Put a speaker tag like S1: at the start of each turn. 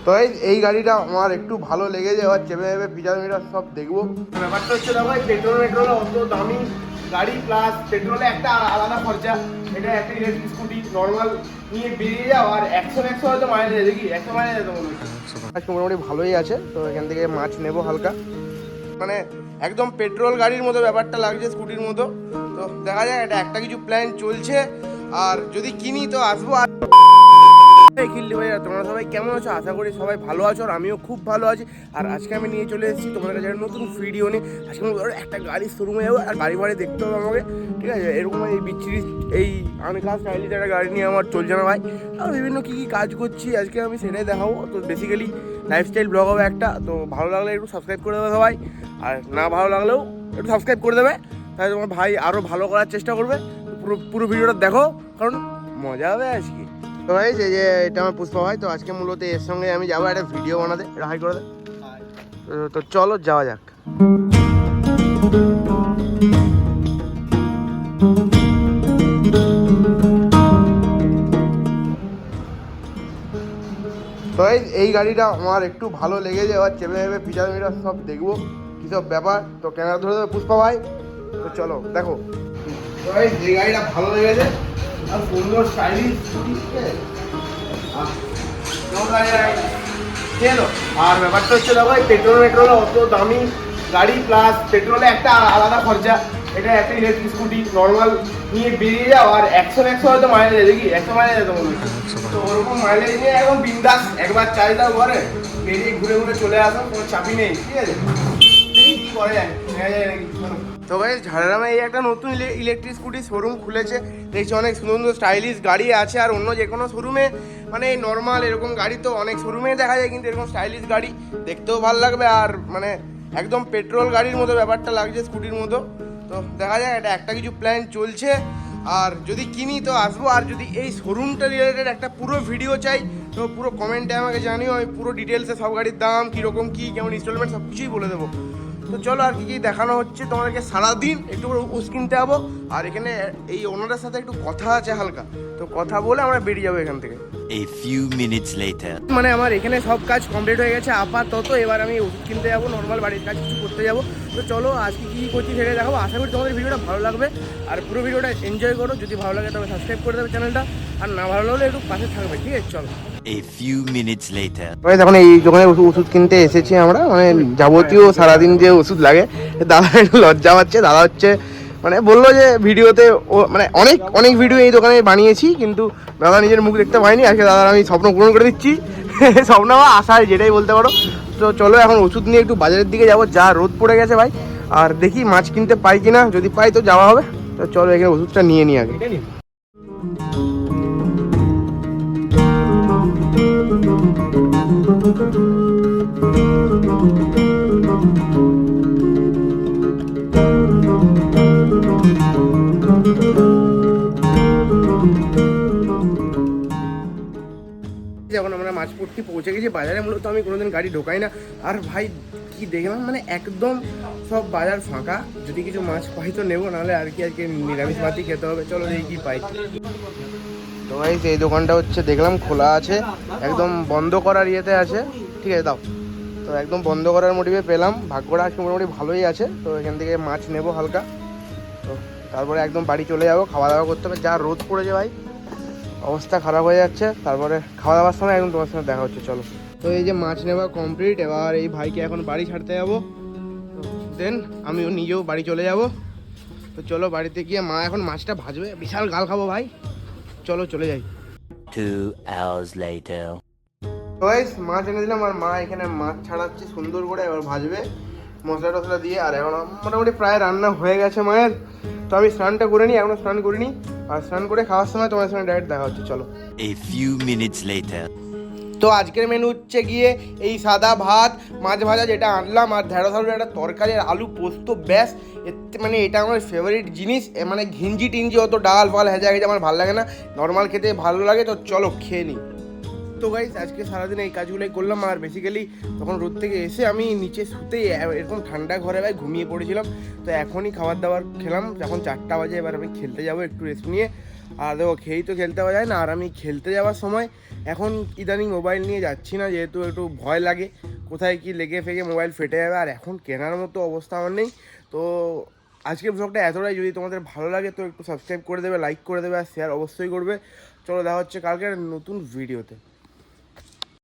S1: তো এই গাড়িটা আমার একটু ভালো লেগেছে, এবার চেপে চেপে ফিচার মিটার সব দেখবো। ব্যাপারটা হচ্ছে দেখো পেট্রোলে অত দামি গাড়ি প্লাস পেট্রোলে একটা আলাদা খরচা। এটা একটা ইলেকট্রিক স্কুটি নর্মাল নিয়ে বেরিয়ে যাও আর 100 হয়তো মাইলেজ দেয়, দেখি 100 মাইলেজ দেয় মনে হচ্ছে। আজকে মোটামুটি ভালোই আছে, তো এখান থেকে মাছ নেবো হালকা, মানে একদম পেট্রোল গাড়ির মতো ব্যাপারটা লাগছে, স্কুটির মতো। তো দেখা যায় এটা একটা কিছু প্ল্যান চলছে, আর যদি কিনি তো আসবো। আর খিল্লি ভাইয়া, তোমরা সবাই কেমন আছো? আশা করি সবাই ভালো আছো, আর আমিও খুব ভালো আছি। আর আজকে আমি নিয়ে চলে এসেছি তোমাদের কাছে নতুন ভিডিও নিয়ে। আজকে একটা গাড়ির শোরুমে যাবো, আর গাড়ি ভাড়ি দেখতে হবে আমাকে, ঠিক আছে? এরকম এই বিচ্ছিরি এই আনক্লাস স্টাইলিশ একটা গাড়ি নিয়ে আমার চলছে না ভাই। আর বিভিন্ন কী কী কাজ করছি আজকে আমি সেটাই দেখাবো। তো বেসিক্যালি লাইফস্টাইল ব্লগ হবে একটা। তো ভালো লাগলে একটু সাবস্ক্রাইব করে দেবে সবাই, আর না ভালো লাগলেও একটু সাবস্ক্রাইব করে দেবে, তাহলে তোমার ভাই আরও ভালো করার চেষ্টা করবে। পুরো ভিডিওটা দেখো, কারণ মজা হবে আজকে। তো ভাই যে এটা আমার পুষ্পা ভাই, তো আজকে মূলত এর সঙ্গে আমি যাবো একটা ভিডিও বানাতে, এটা হাই করে দে। তো চলো যাওয়া যাক। তো এই গাড়িটা আমার একটু ভালো লেগেছে, এবার চেপে চেপে ফিচার মিটার সব দেখবো কী সব ব্যাপার। তো ক্যামেরা ধরে দেবে পুষ্পা ভাই, তো চলো দেখো। তো ভাই যে গাড়িটা ভালো লেগেছে, আর সুন্দর স্টাইলিশ, আর ব্যাপারটা হচ্ছে দেখো পেট্রোলে অত দামি গাড়ি প্লাস পেট্রোলে একটা আলাদা খরচা। এটা একটা ইলেকট্রিক স্কুটি নর্মাল নিয়ে বেরিয়ে যাও আর 100 হয়তো মাইলেজ দেয়, দেখি 100 মাইলেজ দেয় মনে হচ্ছে। তো ওরকম মাইলেজ নিয়ে একদম বিন্দাস একবার চাই দাও ঘরে বেরিয়ে ঘুরে ঘুরে চলে আসো, কোনো চাপই নেই, ঠিক আছে? দেখি কি করে যায় নাকি। তো ভাই ঝাড়গ্রামে এই একটা নতুন ইলেকট্রিক স্কুটি শোরুম খুলেছে, দেখছি অনেক সুন্দর সুন্দর স্টাইলিশ গাড়ি আছে। আর অন্য যে কোনো শোরুমে মানে এই নর্মাল এরকম গাড়ি তো অনেক শোরুমেই দেখা যায়, কিন্তু এরকম স্টাইলিশ গাড়ি দেখতেও ভালো লাগবে, আর মানে একদম পেট্রোল গাড়ির মতো ব্যাপারটা লাগছে, স্কুটির মতো। তো দেখা যায় এটা একটা কিছু প্ল্যান চলছে, আর যদি কিনি তো আসবো। আর যদি এই শোরুমটা রিলেটেড একটা পুরো ভিডিও চাই, তো পুরো কমেন্টে আমাকে জানিও, আমি পুরো ডিটেলসে সব গাড়ির দাম কীরকম কী কেমন ইনস্টলমেন্ট সব কিছুই বলে দেবো। তো চলো আর কি দেখানো হচ্ছে তোমাদেরকে। সারাদিন একটু করে ওষুধ কিনতে যাবো, আর এখানে এই ওনারের সাথে একটু কথা আছে হালকা, তো কথা বলে আমরা বেরিয়ে যাবো এখান থেকে।
S2: A few minutes later.
S1: মানে আমার এখানে সব কাজ কমপ্লিট হয়ে গেছে আপাতত, এবার আমি ওষুধ কিনতে যাবো, নর্মাল বাড়ির কাজ কিছু করতে যাবো। তো চলো আজকে কী করছি সেটা দেখাবো। আশা করি তোমাদের ভিডিওটা ভালো লাগবে, আর পুরো ভিডিওটা এনজয় করো। যদি ভালো লাগে তবে সাবস্ক্রাইব করে দেবে চ্যানেলটা, আর না ভালো লাগলে একটু পাশে থাকবে, ঠিক আছে? চলো।
S2: A few minutes later.
S1: তখন এই দোকানে ওষুধ কিনতে এসেছি আমরা, মানে যাবতীয় সারাদিন যে ওষুধ লাগে। দাদা একটু লজ্জা পাচ্ছে, দাদা হচ্ছে মানে বললো যে ভিডিওতে ও মানে অনেক ভিডিও এই দোকানে বানিয়েছি, কিন্তু দাদা নিজের মুখ দেখতে পাইনি। আজকে দাদার আমি স্বপ্ন পূরণ করে দিচ্ছি, স্বপ্ন বা আশায় যেটাই বলতে পারো। তো চলো এখন ওষুধ নিয়ে একটু বাজারের দিকে যাবো, যা রোদ পড়ে গেছে ভাই। আর দেখি মাছ কিনতে পাই কিনা, যদি পাই তো যাওয়া হবে। তো চলো এখানে ওষুধটা নিয়ে নিই আগে। যখন আমরা মাছপট্টি পৌঁছে গেছি বাজারে, মূলত আমি কোনোদিন গাড়ি ঢোকাই না। আর ভাই কি দেখলাম, মানে একদম সব বাজার ফাঁকা। যদি কিছু মাছ পাই তো নেবো, নাহলে আর কি নিরামিষ ভাতই খেতে হবে। চলো দেখি কি পাই। তো ভাই এই দোকানটা হচ্ছে দেখলাম খোলা আছে, একদম বন্ধ করার ইয়েতে আছে, ঠিক আছে? দাও। তো একদম বন্ধ করার মোটিভে পেলাম, ভাগ্যটা আজকে মোটামুটি ভালোই আছে। তো এখান থেকে মাছ নেবো হালকা, তো তারপরে একদম বাড়ি চলে যাবো, খাওয়া দাওয়া করতে হবে। যা রোদ পড়েছে ভাই, অবস্থা খারাপ হয়ে যাচ্ছে। তারপরে খাওয়া দাওয়ার সময় একদম তোমার সঙ্গে দেখা হচ্ছে, চলো। তো এই যে মাছ নেওয়া কমপ্লিট, এবার এই ভাইকে এখন বাড়ি ছাড়তে যাবো, দেন আমিও নিজেও বাড়ি চলে যাব। তো চলো বাড়িতে গিয়ে মা এখন মাছটা ভাজবে, বিশাল গাল খাবো ভাই। চলো চলে যাই।
S2: 2 hours later.
S1: তো মাছ এনে দিলাম, আর মা এখানে মাছ ছাড়াচ্ছে সুন্দর করে, এবার ভাজবে মশলা টশলা দিয়ে। আর এখন মোটামুটি প্রায় রান্না হয়ে গেছে মায়ের। তো আমি স্নানটা করে নিই, এখনো স্নান করিনি। আর স্নান করে খাওয়ার সময় তোমার সঙ্গে ডাইরেক্ট দেখা হচ্ছে, চলো।
S2: A few minutes later.
S1: তো আজকের মেনু হচ্ছে গিয়ে এই সাদা ভাত, মাছ ভাজা যেটা আনলাম, আর ঢেঁড়স আলুর একটা তরকারি, আর আলু পোস্ত, ব্যাস। মানে এটা আমার ফেভারিট জিনিস। মানে ঘিঞ্জি টিঞ্জি অত ডাল ফাল হেজা হেজা আমার ভালো লাগে না, নর্মাল খেতে ভালো লাগে। তো চলো খেয়ে নিই। তো গাইস আজকে সারাদিন এই কাজগুলোই করলাম। আর বেসিক্যালি তখন রোদ থেকে এসে আমি নিচে শুতেই এরকম ঠান্ডা ঘরে ভাই ঘুমিয়ে পড়েছিলাম। তো এখনই খাবার দাবার খেলাম, এখন 4টা বাজে। এবার আমি খেলতে যাবো একটু রেস্ট নিয়ে। আর দেখো খেয়েই তো খেলতে যায় না, আর আমি খেলতে যাওয়ার সময় এখন ইদানিং মোবাইল নিয়ে যাচ্ছি না, যেহেতু একটু ভয় লাগে কোথায় কি লেগে ফেগে মোবাইল ফেটে যাবে, আর এখন কেনার মতো অবস্থা আমার নেই। তো আজকের ব্লগটা এতটাই, যদি তোমাদের ভালো লাগে তো একটু সাবস্ক্রাইব করে দেবে, লাইক করে দেবে আর শেয়ার অবশ্যই করবে। চলো দেখা হচ্ছে কালকে নতুন ভিডিওতে।